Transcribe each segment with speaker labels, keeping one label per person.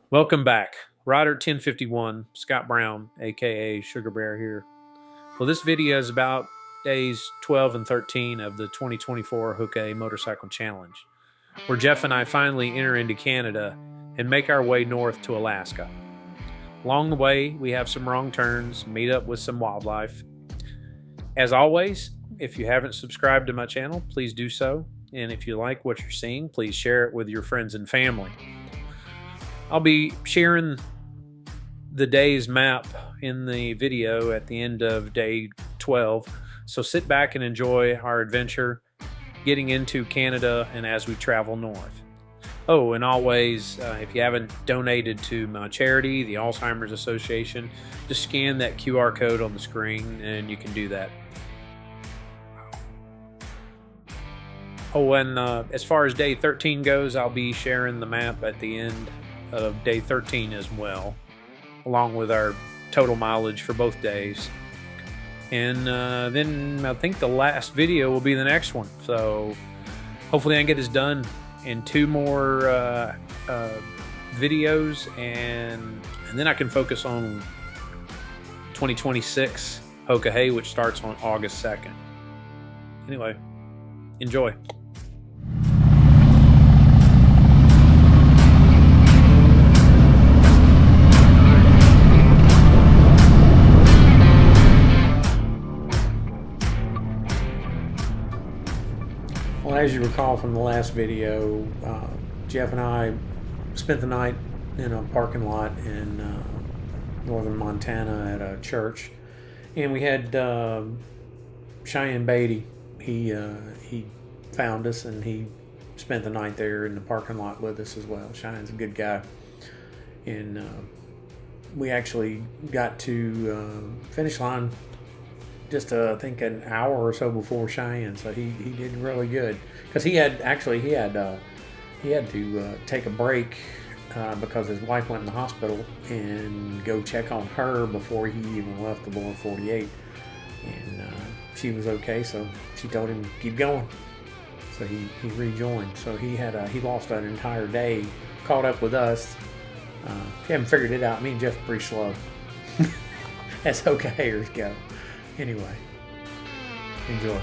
Speaker 1: Welcome back. Rider 1051, Scott Brown, aka SugarBear here. Well, this video is about days 12 and 13 of the 2024 Hookah Motorcycle Challenge, where Jeff and I finally enter into Canada and make our way north to Alaska. Along the way, we have some wrong turns, meet up with some wildlife. As always, if you haven't subscribed to my channel, please do so. And if you like what you're seeing, please share it with your friends and family. I'll be sharing the day's map in the video at the end of day 12. So sit back and enjoy our adventure getting into Canada and as we travel north. Oh, and always, if you haven't donated to my charity, the Alzheimer's Association, just scan that QR code on the screen and you can do that. Oh, and as far as day 13 goes, I'll be sharing the map at the end of day 13 as well, along with our total mileage for both days. And then I think the last video will be the next one. So hopefully I can get this done in two more videos, and then I can focus on 2026 Hookah, which starts on August 2nd. Anyway, enjoy. Well, as you recall from the last video, Jeff and I spent the night in a parking lot in northern Montana at a church, and we had Cheyenne Beatty. He found us and he spent the night there in the parking lot with us as well. Cheyenne's a good guy, and we actually got to finish line just I think an hour or so before Cheyenne, so he did really good because he had to take a break because his wife went in the hospital and go check on her before he even left the lower 48, and she was okay, so she told him to keep going, so he rejoined. So he lost an entire day, caught up with us. If you haven't figured it out, me and Jeff are pretty slow as Hookahers go. Anyway, enjoy.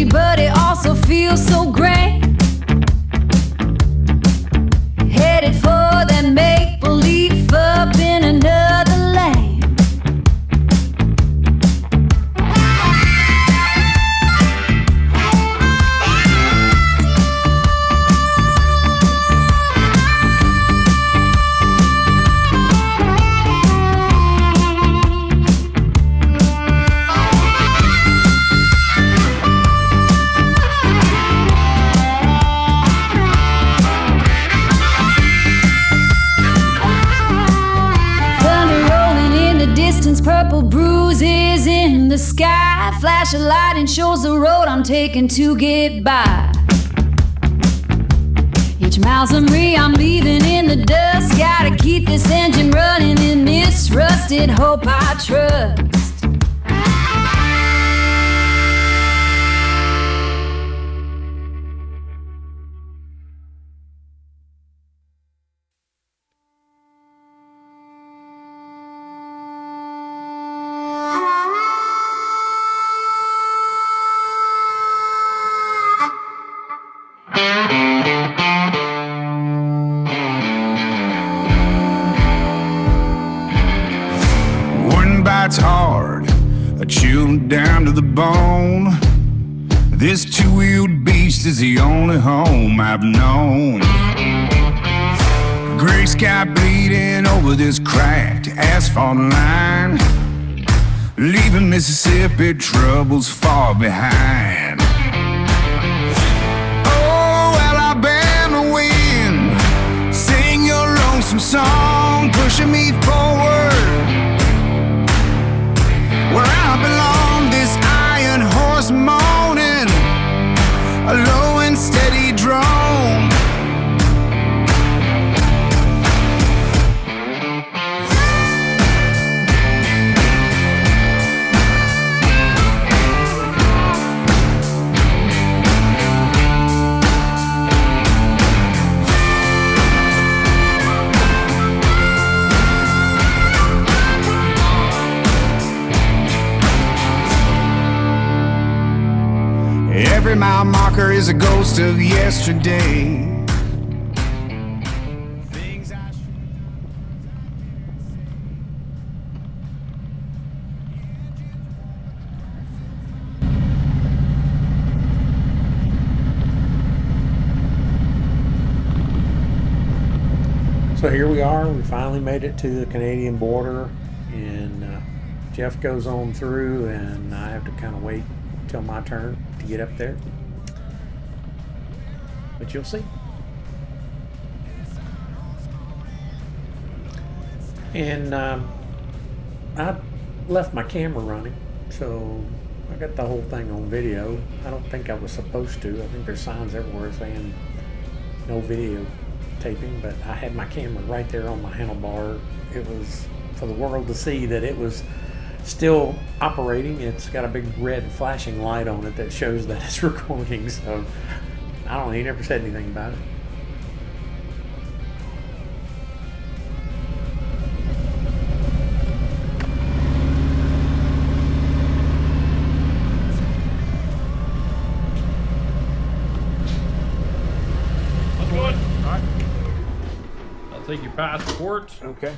Speaker 2: But it also feels so great. Headed for that make-believe up in another lane. Purple bruises in the sky. Flash of light and shows the road I'm taking to get by. Each mile's a me, I'm leaving in the dust. Gotta keep this engine running in this rusted hope I trust.
Speaker 3: down to the bone. This two-wheeled beast is the only home I've known. Gray sky bleeding over this cracked asphalt line, leaving Mississippi troubles far behind. Oh, Alabama wind, sing your lonesome song, pushing me forward where I belong. This iron horse moaning, a low and steady drone. Every mile marker is a ghost of yesterday.
Speaker 1: So here we are. We finally made it to the Canadian border, and Jeff goes on through, and I have to kind of wait till my turn to get up there. But you'll see. And I left my camera running, so I got the whole thing on video. I don't think I was supposed to. I think there's signs everywhere saying no video taping, but I had my camera right there on my handlebar. It was for the world to see that it was still operating. It's got a big red flashing light on it that shows that it's recording, so I don't know, he never said anything about it.
Speaker 4: Take your passport.
Speaker 1: Okay.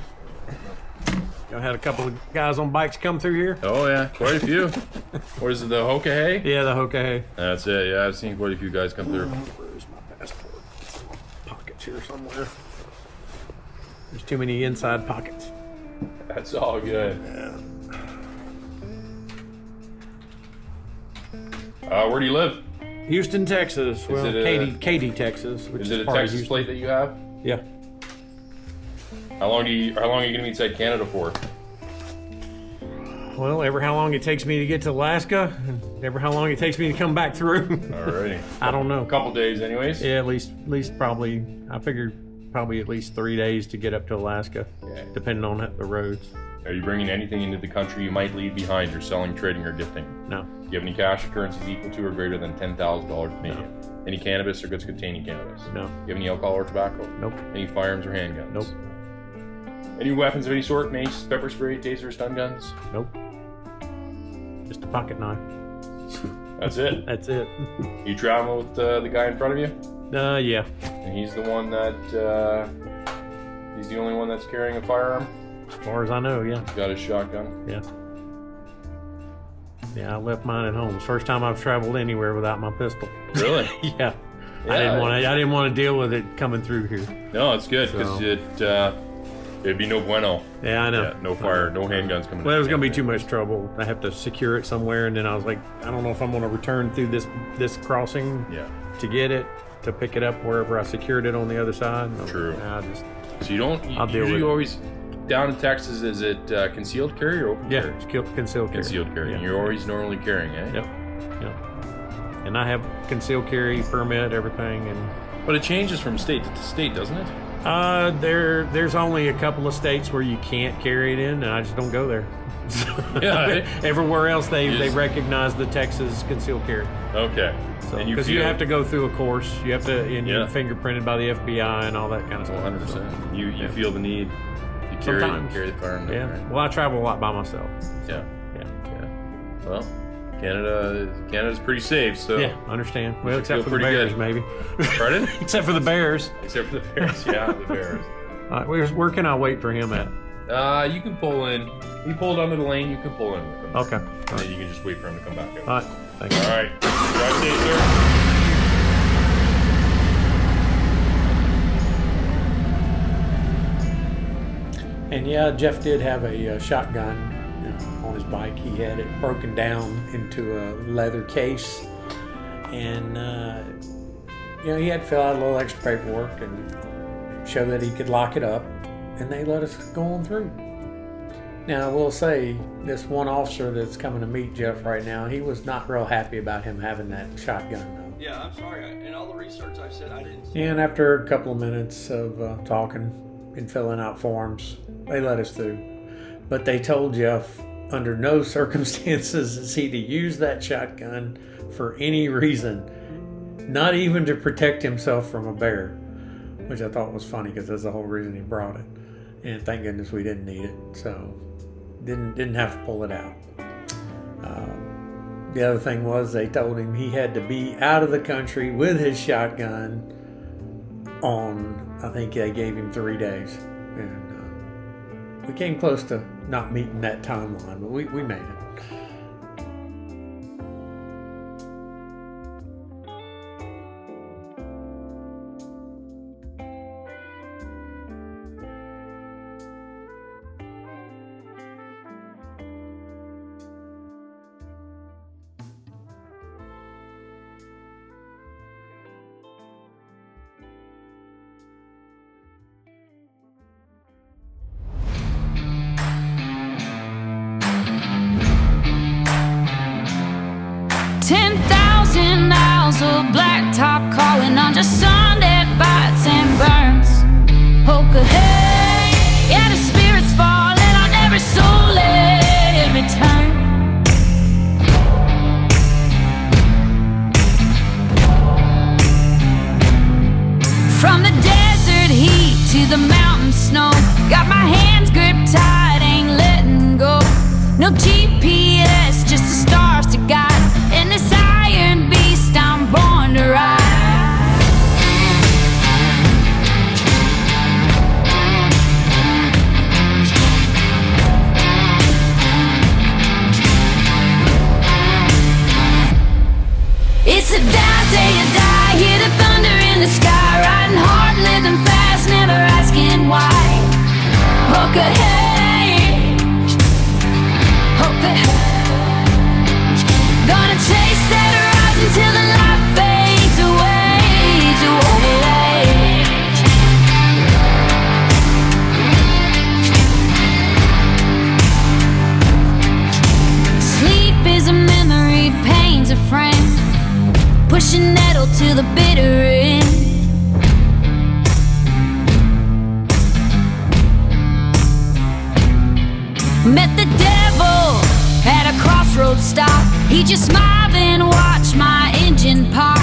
Speaker 1: I had a couple of guys on bikes come through here.
Speaker 4: Oh yeah, quite a few. What is it, the Hokahay?
Speaker 1: Yeah, the Hokahay.
Speaker 4: That's it. Yeah, I've seen quite a few guys come through.
Speaker 1: Where's my passport? Pockets here somewhere. There's too many inside pockets.
Speaker 4: That's all good. Where do you live?
Speaker 1: Houston, Texas. Well,
Speaker 4: it
Speaker 1: Katy, Texas. Which
Speaker 4: Is it a
Speaker 1: part of
Speaker 4: Texas
Speaker 1: Houston.
Speaker 4: plate that you have?
Speaker 1: Yeah.
Speaker 4: How long are you going to be inside Canada for?
Speaker 1: Well, ever how long it takes me to get to Alaska, and ever how long it takes me to come back through.
Speaker 4: Alrighty.
Speaker 1: I don't know.
Speaker 4: A couple days, anyways.
Speaker 1: Yeah, at least probably. I figured probably at least 3 days to get up to Alaska, depending on the roads.
Speaker 4: Are you bringing anything into the country you might leave behind? You're selling, trading, or gifting?
Speaker 1: No.
Speaker 4: Do you have any cash or currencies equal to or greater than $10,000 Canadian? No. Any cannabis or goods containing cannabis?
Speaker 1: No.
Speaker 4: Do you have any alcohol or tobacco?
Speaker 1: Nope.
Speaker 4: Any firearms or handguns?
Speaker 1: Nope.
Speaker 4: Any weapons of any sort? Mace, pepper spray, taser, stun guns?
Speaker 1: Nope. Just a pocket knife.
Speaker 4: That's it?
Speaker 1: That's it.
Speaker 4: You travel with the guy in front of you?
Speaker 1: Yeah.
Speaker 4: And he's the one that, he's the only one that's carrying a firearm?
Speaker 1: As far as I know, yeah.
Speaker 4: He's got his shotgun?
Speaker 1: Yeah. Yeah, I left mine at home. It's the first time I've traveled anywhere without my pistol.
Speaker 4: Really?
Speaker 1: Yeah. I didn't want to deal with it coming through here.
Speaker 4: No, it's good because it'd be no bueno.
Speaker 1: Yeah, I know.
Speaker 4: Yeah, no fire, no handguns coming.
Speaker 1: Well, it was going to be too much trouble. I have to secure it somewhere, and then I was like, I don't know if I'm going to return through this crossing.
Speaker 4: Yeah.
Speaker 1: To get it, to pick it up wherever I secured it on the other side.
Speaker 4: True.
Speaker 1: So
Speaker 4: you don't.
Speaker 1: I'll deal with it.
Speaker 4: Always down in Texas. Is it concealed carry or open carry?
Speaker 1: Yeah, it's concealed carry.
Speaker 4: Concealed carry.
Speaker 1: Yeah.
Speaker 4: And you're always normally carrying, eh?
Speaker 1: Yep. And I have concealed carry permit, everything, and.
Speaker 4: But it changes from state to state, doesn't it?
Speaker 1: There's only a couple of states where you can't carry it in, and I just don't go there.
Speaker 4: Yeah.
Speaker 1: Everywhere else, they recognize the Texas concealed carry.
Speaker 4: Okay.
Speaker 1: So, because you have to go through a course, you have to, and you're fingerprinted by the FBI and all that kind of stuff.
Speaker 4: 100%. So, you feel the need to carry the firearm.
Speaker 1: Yeah.
Speaker 4: Right?
Speaker 1: Well, I travel a lot by myself.
Speaker 4: So. Yeah. Well, Canada's pretty safe, so.
Speaker 1: Yeah, understand. Well, except for the bears, maybe.
Speaker 4: Pardon?
Speaker 1: Except for the bears.
Speaker 4: Except for the bears, yeah, the bears.
Speaker 1: Where can I wait for him at?
Speaker 4: You can pull in. He pulled onto the lane. You can pull in with him.
Speaker 5: Okay.
Speaker 4: And then you can just wait for him to come back over.
Speaker 5: All right. Thanks.
Speaker 4: All right. Drive safe, sir.
Speaker 1: And yeah, Jeff did have a shotgun on his bike. He had it broken down into a leather case, and he had to fill out a little extra paperwork and show that he could lock it up, and they let us go on through. Now, I will say, this one officer that's coming to meet Jeff right now, he was not real happy about him having that shotgun, though.
Speaker 6: Yeah, I'm sorry. In all the research I said, I didn't see.
Speaker 1: And after a couple of minutes of talking and filling out forms, they let us through. But they told Jeff, under no circumstances is he to use that shotgun for any reason, not even to protect himself from a bear, which I thought was funny because that's the whole reason he brought it. And thank goodness we didn't need it, so didn't have to pull it out. The other thing was they told him he had to be out of the country with his shotgun on, I think they gave him 3 days. And we came close to not meeting that timeline, but we made it.
Speaker 2: of blacktop calling on just Sunday bites and burns. Poker hey, yeah, the spirits falling on every soul, every turn. From the desert heat to the mountain snow, got my hands gripped tight, ain't letting go. No GPS, just the stars to guide. In this iron beast I'm born to ride. It's a die day you die, hear the thunder in the sky. Riding hard, living fast, never asking why. Hook ahead, hope ahead. Gonna chase that horizon till the light fades away. Sleep is a memory, pain's a friend, pushing nettle to the bitter end. Met the devil at a crossroads stop. He just smiled and watched my engine pop.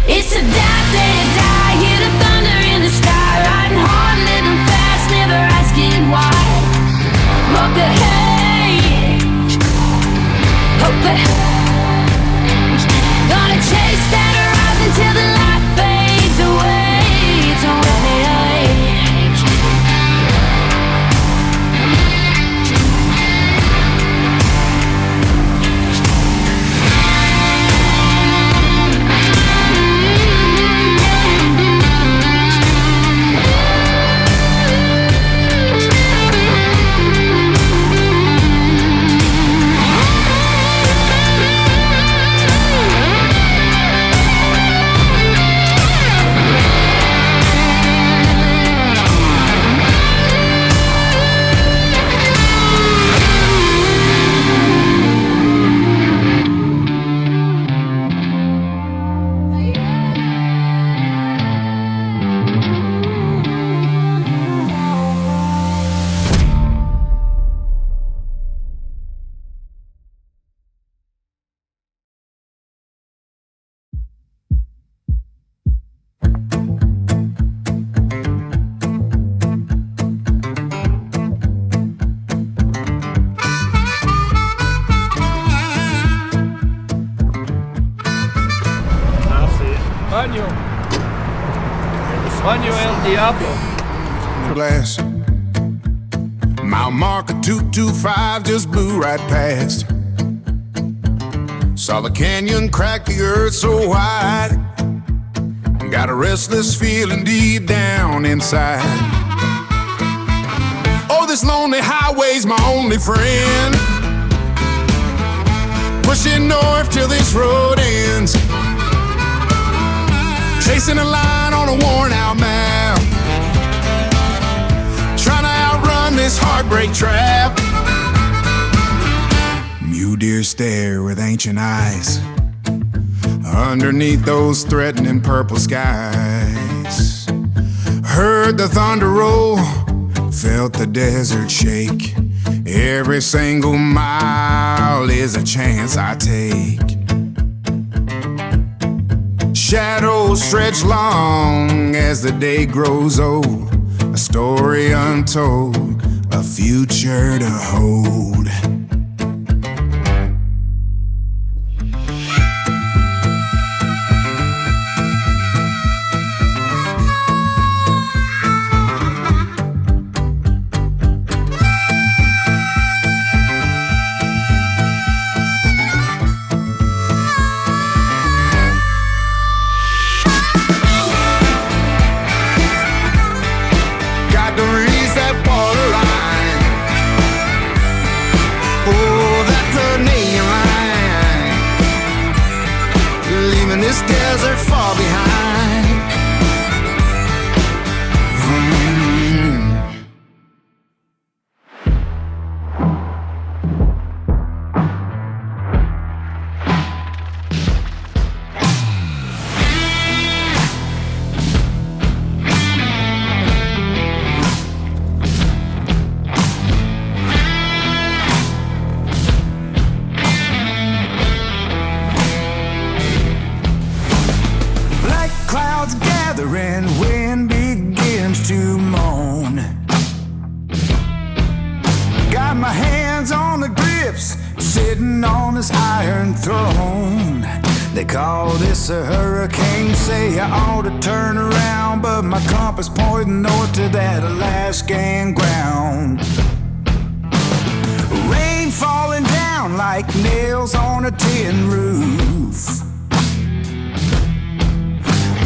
Speaker 2: It's a die day to die, hear the thunder in the sky. Riding hard, living fast, never asking why. Look ahead, hope ahead. Gonna chase that horizon till the light fades away.
Speaker 6: Baño El Diablo.
Speaker 3: Glass. Mile marker 225 just blew right past. Saw the canyon crack the earth so wide. Got a restless feeling deep down inside. Oh, this lonely highway's my only friend. Pushing north till this road ends. Chasing a line on a worn out map. Trying to outrun this heartbreak trap. Mule deer stare with ancient eyes underneath those threatening purple skies. Heard the thunder roll, felt the desert shake. Every single mile is a chance I take. Shadows stretch long as the day grows old. A story untold, a future to hold. This desert far behind. And wind begins to moan. Got my hands on the grips, sitting on this iron throne. They call this a hurricane, say I ought to turn around, but my compass pointing north to that Alaskan ground. Rain falling down like nails on a tin roof.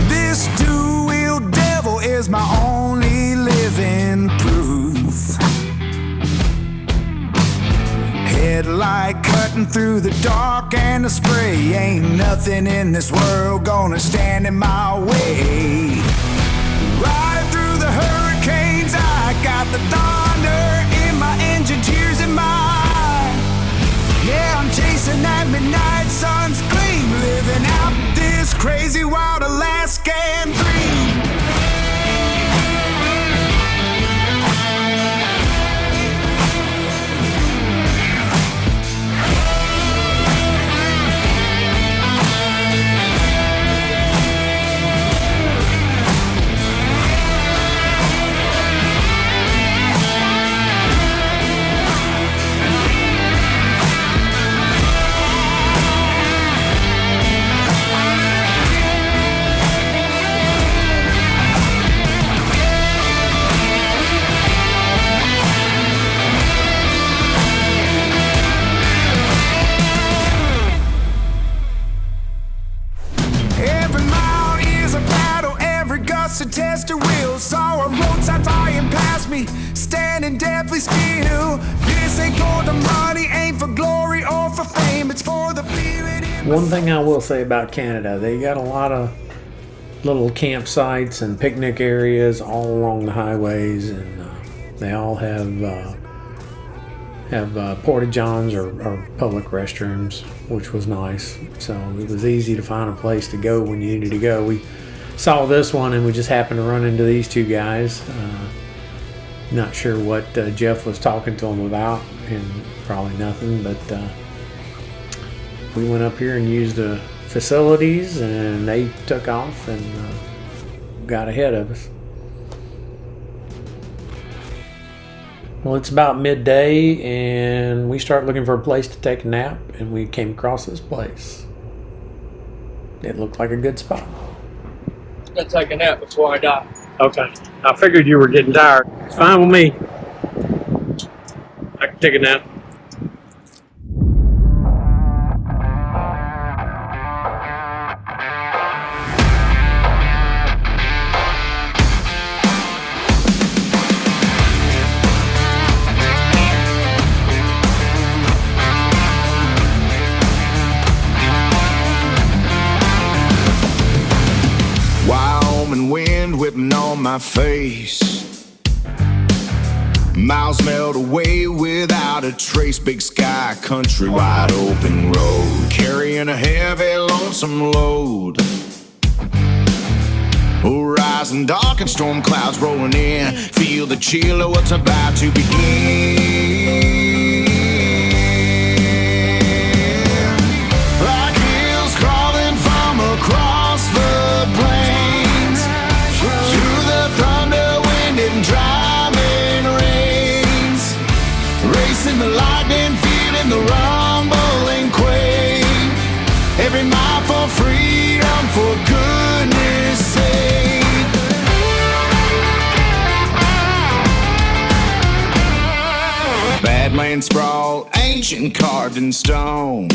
Speaker 3: This two-wheel devil is my only living proof. Headlight cutting through the dark and the spray. Ain't nothing in this world gonna stand in my way. Ride through the hurricanes, I got the thunder in my engine, tears in my eye. Yeah, I'm chasing that midnight sun's gleam, living out this crazy wild Alaskan dream. To test her wheels, saw a roadside flying past me, standing deathly still. This ain't for the money, ain't for glory or for fame, it's for the feeling.
Speaker 1: One thing I will say about Canada, they got a lot of little campsites and picnic areas all along the highways, and they all have porta-johns or public restrooms, which was nice. So it was easy to find a place to go when you needed to go. We saw this one and we just happened to run into these two guys. Not sure what Jeff was talking to them about, and probably nothing, but we went up here and used the facilities, and they took off and got ahead of us. Well, it's about midday and we start looking for a place to take a nap, and we came across this place. It looked like a good spot.
Speaker 6: I'm gonna take a nap before I die.
Speaker 1: Okay. I figured you were getting tired. It's fine with me. I can take a nap.
Speaker 3: Wyoming wind whipping on my face. Miles melt away without a trace. Big sky, country, wide open road. Carrying a heavy, lonesome load. Horizon dark and storm clouds rolling in. Feel the chill of what's about to begin. Like hills crawling from across the plains. Through the thunder, wind and driving rains. Racing the lightning, feeling the rumble and quake. Every mile for freedom, for goodness sake. Badlands sprawl, ancient carved in stone.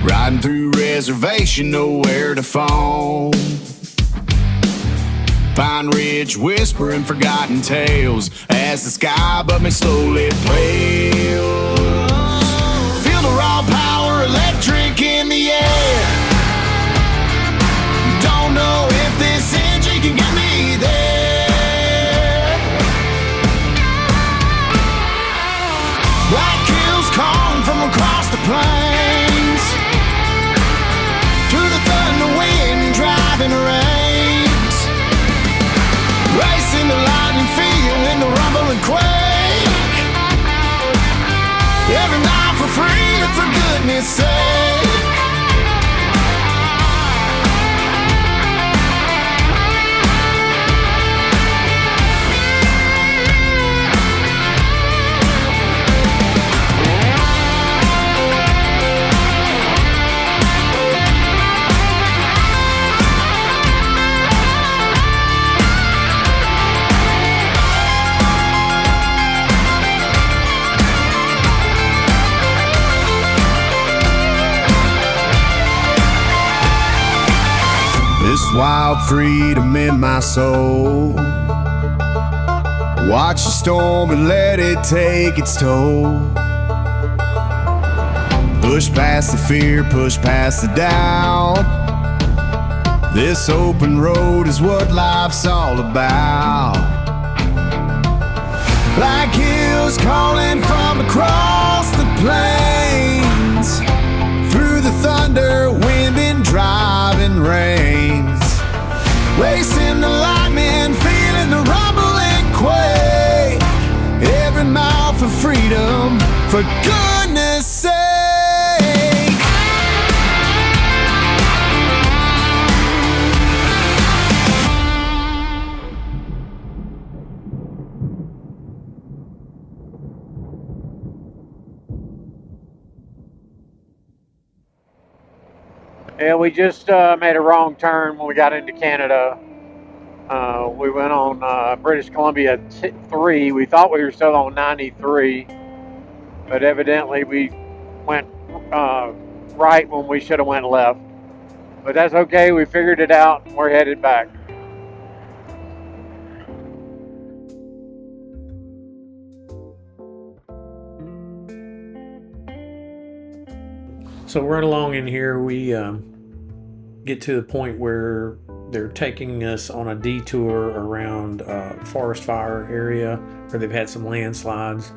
Speaker 3: Riding through reservation, nowhere to phone. Pine Ridge whispering forgotten tales as the sky above me slowly pales. Feel the raw power, electric in the air. Don't know if this engine can get me there. Black hills calling from across the plains. Through the thunder, wind driving rains. Racing the lightning, feeling the rumble and quake. Every mile for freedom, for goodness sake. This wild freedom in my soul. Watch the storm and let it take its toll. Push past the fear, push past the doubt. This open road is what life's all about. Like hills calling from across the plains. Through the thunder, wind and driving rains. Racing the lightning, feeling the rumble and quake. Every mile for freedom, for goodness sake.
Speaker 1: Yeah, we just made a wrong turn when we got into Canada. We went on British Columbia 3. We thought we were still on 93, but evidently we went right when we should have went left. But that's okay. We figured it out. We're headed back. So right along in here, we get to the point where they're taking us on a detour around forest fire area where they've had some landslides,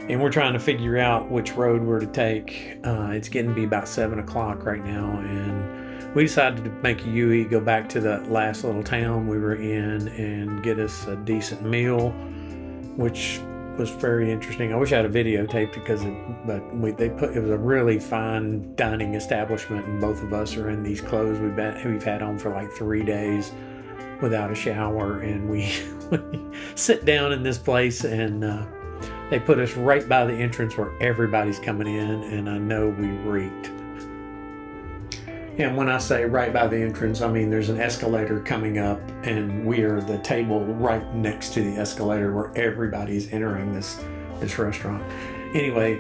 Speaker 1: and we're trying to figure out which road we're to take. It's getting to be about 7 o'clock right now, and we decided to make a U-E, go back to that last little town we were in and get us a decent meal, which was very interesting. I wish I had a videotape because it was a really fine dining establishment, and both of us are in these clothes we've had on for like 3 days without a shower, and we sit down in this place, and they put us right by the entrance where everybody's coming in, and I know we reeked. And when I say right by the entrance, I mean there's an escalator coming up, and we are the table right next to the escalator where everybody's entering this restaurant. Anyway,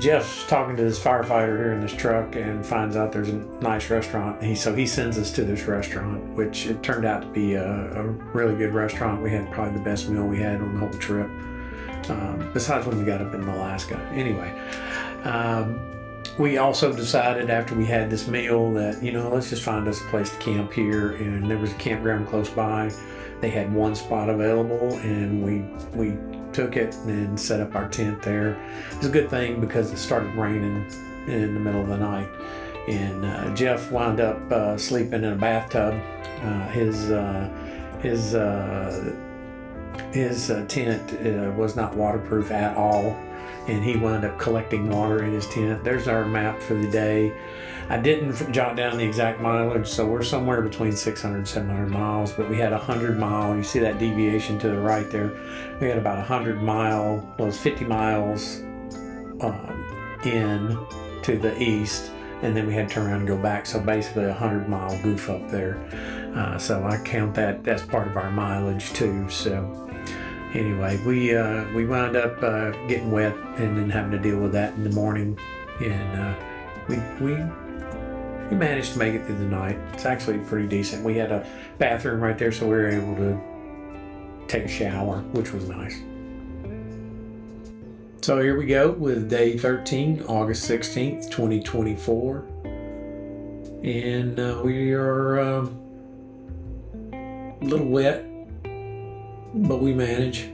Speaker 1: Jeff's talking to this firefighter here in this truck and finds out there's a nice restaurant. So he sends us to this restaurant, which it turned out to be a really good restaurant. We had probably the best meal we had on the whole trip, besides when we got up in Alaska. Anyway, we also decided after we had this meal that, let's just find us a place to camp here. And there was a campground close by. They had one spot available, and we took it and set up our tent there. It was a good thing because it started raining in the middle of the night, and Jeff wound up sleeping in a bathtub. His tent was not waterproof at all, and he wound up collecting water in his tent. There's our map for the day. I didn't jot down the exact mileage, so we're somewhere between 600 and 700 miles, but we had 100 mile. You see that deviation to the right there? We had about 100 mile, well, it was 50 miles in to the east, and then we had to turn around and go back. So basically a 100-mile goof up there. So I count that as part of our mileage too. So anyway, we wound up getting wet and then having to deal with that in the morning, and we managed to make it through the night. It's actually pretty decent. We had a bathroom right there, so we were able to take a shower, which was nice. So here we go with day 13, August 16th, 2024. And we are a little wet, but we manage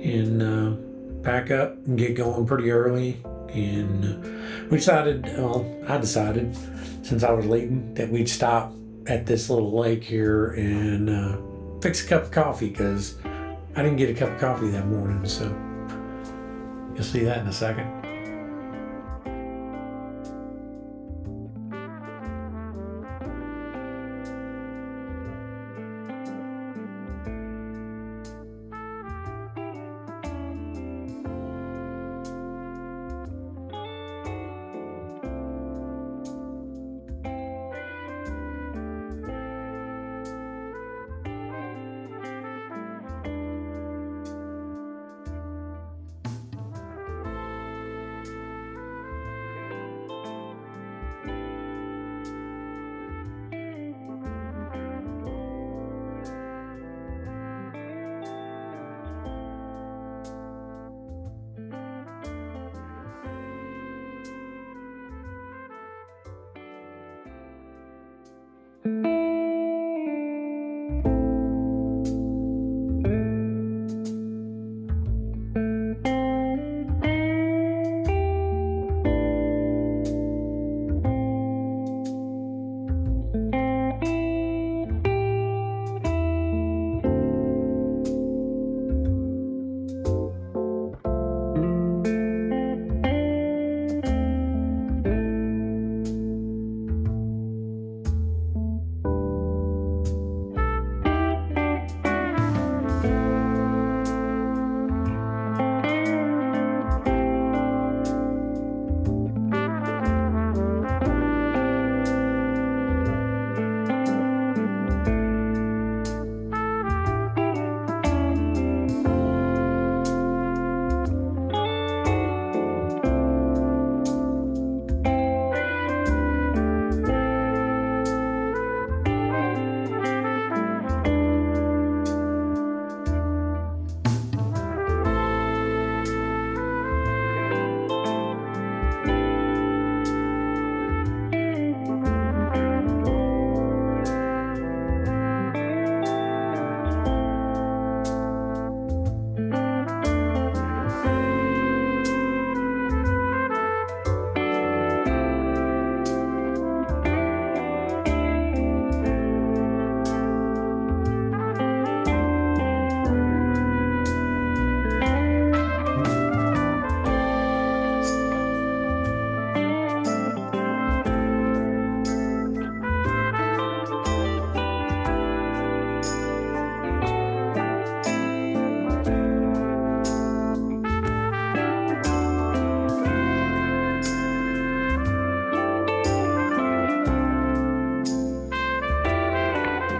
Speaker 1: and pack up and get going pretty early. And I decided, since I was leaving, that we'd stop at this little lake here and fix a cup of coffee, because I didn't get a cup of coffee that morning. So you'll see that in a second.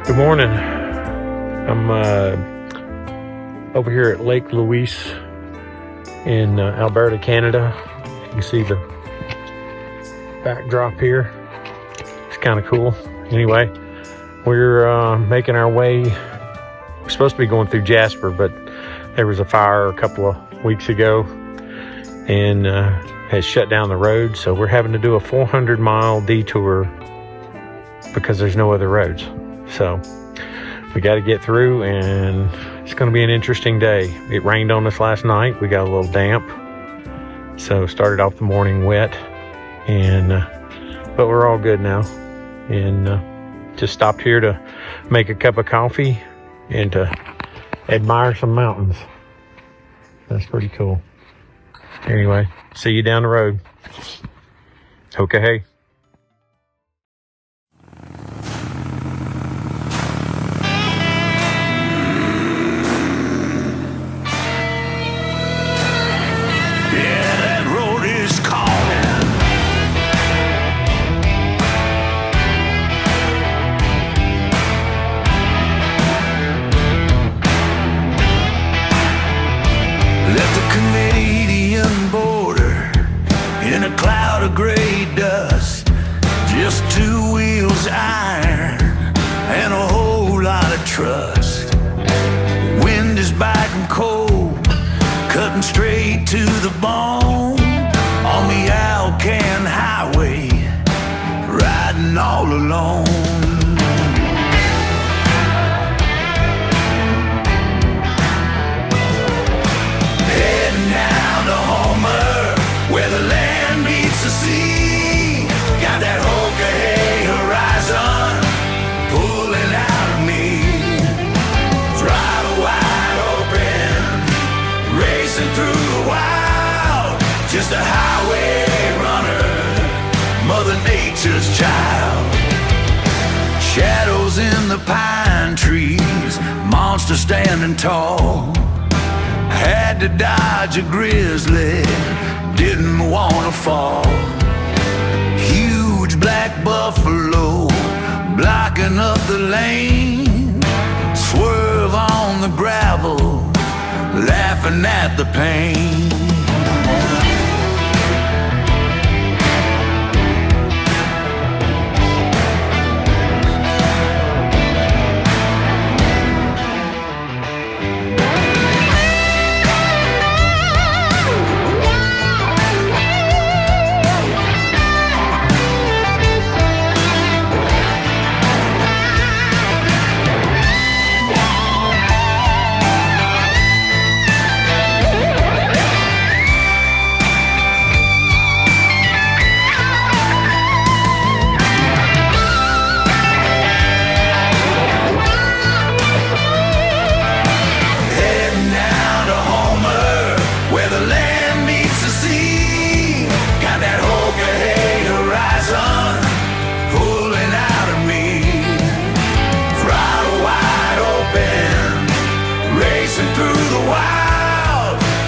Speaker 1: Good morning. I'm over here at Lake Louise in Alberta, Canada. You can see the backdrop here. It's kind of cool. Anyway, we're making our way. We're supposed to be going through Jasper, but there was a fire a couple of weeks ago and has shut down the road. So we're having to do a 400-mile detour because there's no other roads. So we got to get through, and it's going to be an interesting day. It rained on us last night. We got a little damp, so started off the morning wet, and but we're all good now. And just stopped here to make a cup of coffee and to admire some mountains. That's pretty cool. Anyway, see you down the road. Okay, hey.
Speaker 3: Gray dust, just two wheels iron and a whole lot of trust. Wind is biting cold, cutting straight to the bone on the Alcan highway, riding all alone. Heading down to Homer, where the land meets the sea. Got that Hoka-hey horizon pulling out of me. Throttle wide open, racing through the wild. Just a highway runner, Mother Nature's child. Shadows in the pine trees, monster standing tall. Had to dodge a grizzly, didn't wanna fall. Huge black buffalo blocking up the lane. Swerve on the gravel, laughing at the pain.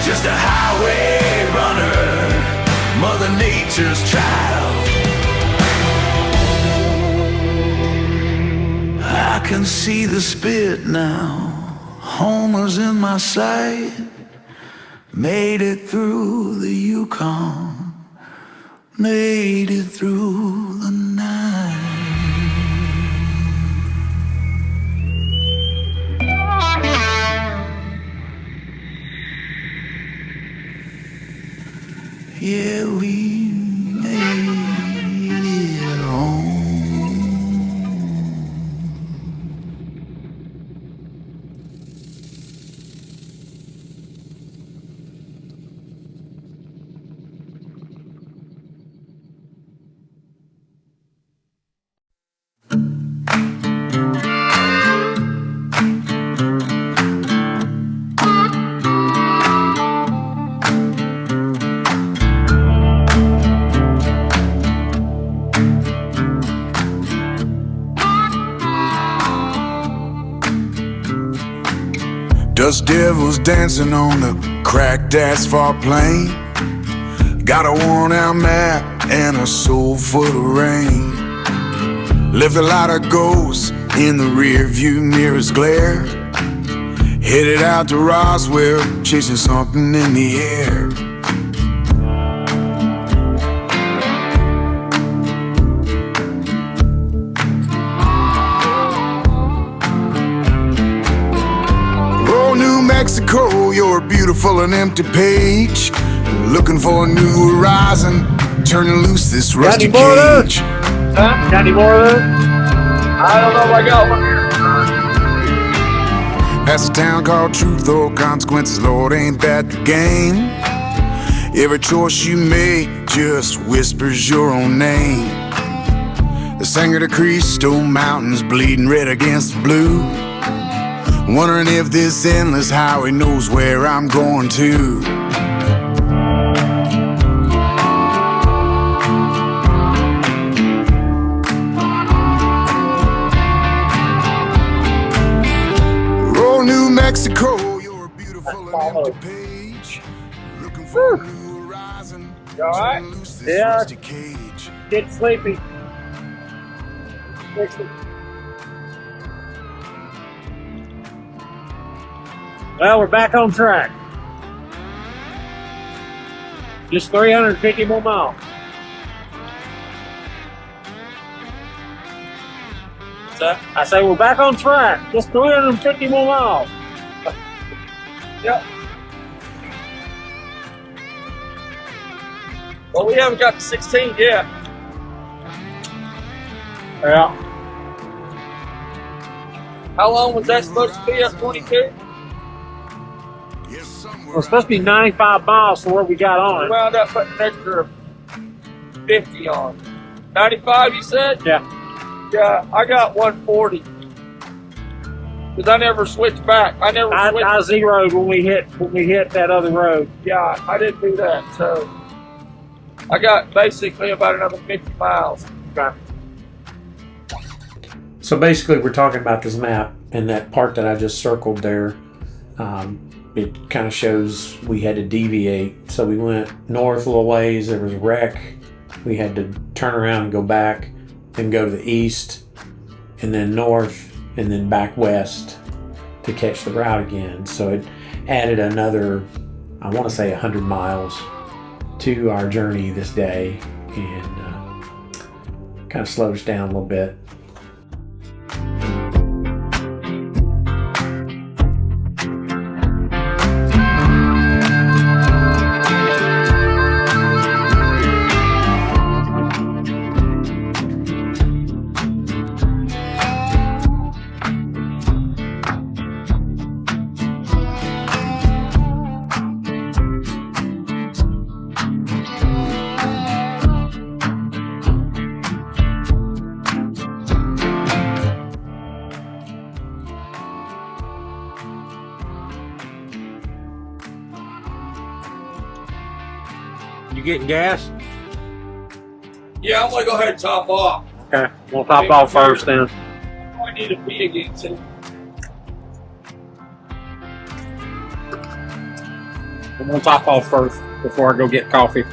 Speaker 3: Just a highway runner, Mother Nature's child. I can see the spit now, Homer's in my sight. Made it through the Yukon, made it through the night. Yeah, we made it home. Dust devils dancing on the cracked asphalt plain. Got a worn out map and a soul full of rain. Lived a lot of ghosts in the rear view mirror's glare. Headed out to Roswell, chasing something in the air. Oh, New Mexico, you're a beautiful and empty page. Looking for a new horizon, turning loose this rusty cage.
Speaker 5: Got any more of those?
Speaker 6: I don't know if I got one.
Speaker 3: That's a town called Truth or Consequences, Lord, ain't that the game? Every choice you make just whispers your own name. The Sangre de Cristo Mountains bleeding red against the blue. Wondering if this endless highway knows where I'm going to. Mexico, you're a beautiful and empty page. Looking for a new horizon.
Speaker 5: You all right? Yeah. Get sleepy. Well, we're back on track. Just 350 more miles. I say we're back on track. Just 350 more miles.
Speaker 6: Yep. Well, we haven't got to 16 yet.
Speaker 5: Yeah.
Speaker 6: How long was that supposed to be at 22?
Speaker 5: Well, it's supposed to be 95 miles from where we got on
Speaker 6: We
Speaker 5: it.
Speaker 6: wound up putting an extra 50 on. 95, you said?
Speaker 5: Yeah.
Speaker 6: Yeah, I got 140. Because I never switched back. I
Speaker 5: zeroed when we hit that other road.
Speaker 6: Yeah, I didn't do that. So I got basically about another 50 miles.
Speaker 5: Okay.
Speaker 1: So basically, we're talking about this map, and that part that I just circled there, it kind of shows we had to deviate. So we went north a little ways, there was a wreck, we had to turn around and go back, then go to the east, and then north, and then back west to catch the route again. So it added another, I want to say 100 miles to our journey this day, and kind of slowed us down a little bit.
Speaker 5: You getting gas?
Speaker 6: Yeah, I'm going to go ahead and top off.
Speaker 5: Okay, we'll top off first then.
Speaker 6: I need to pee again, too.
Speaker 5: I'm gonna top off first before I go get coffee.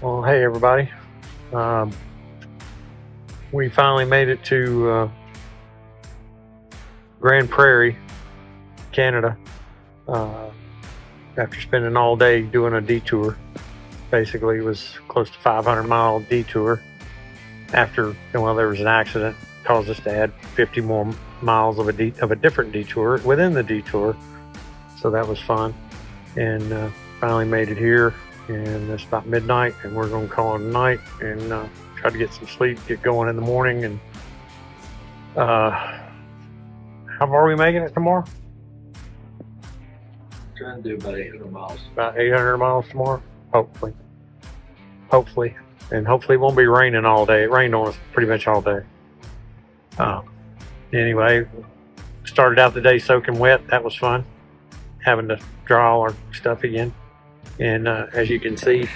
Speaker 1: Well, hey everybody. We finally made it to Grande Prairie, Canada, after spending all day doing a detour. Basically, it was close to 500-mile detour. After, well, there was an accident, caused us to add 50 more miles of a different detour within the detour. So that was fun, and finally made it here. And it's about midnight, and we're going to call it a night and try to get some sleep, get going in the morning. And how far are we making it tomorrow?
Speaker 6: Trying to do about 800 miles.
Speaker 1: About 800 miles tomorrow, hopefully. And hopefully it won't be raining all day. It rained on us pretty much all day. Anyway, started out the day soaking wet. That was fun, having to dry all our stuff again. And as you can see,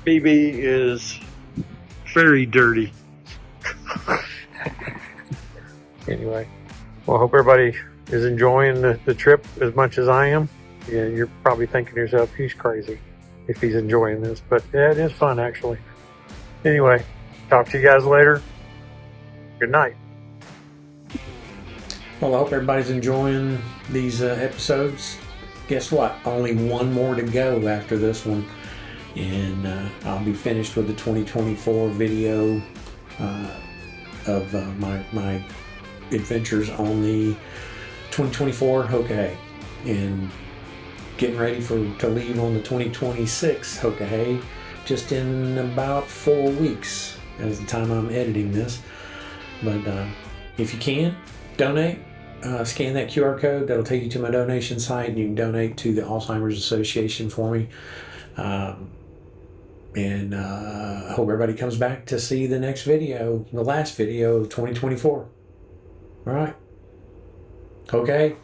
Speaker 1: BB is very dirty. Anyway, well, I hope everybody is enjoying the trip as much as I am. Yeah, you're probably thinking to yourself, he's crazy if he's enjoying this. But yeah, it is fun, actually. Anyway, talk to you guys later. Good night. Well, I hope everybody's enjoying these episodes. Guess what? Only one more to go after this one, and I'll be finished with the 2024 video of my adventures on the 2024 Hoka, and getting ready to leave on the 2026 Hoka just in about 4 weeks as the time I'm editing this. But if you can, donate. Scan that QR code. That'll take you to my donation site, and you can donate to the Alzheimer's Association for me. And I hope everybody comes back to see the next video, the last video of 2024. All right. Okay.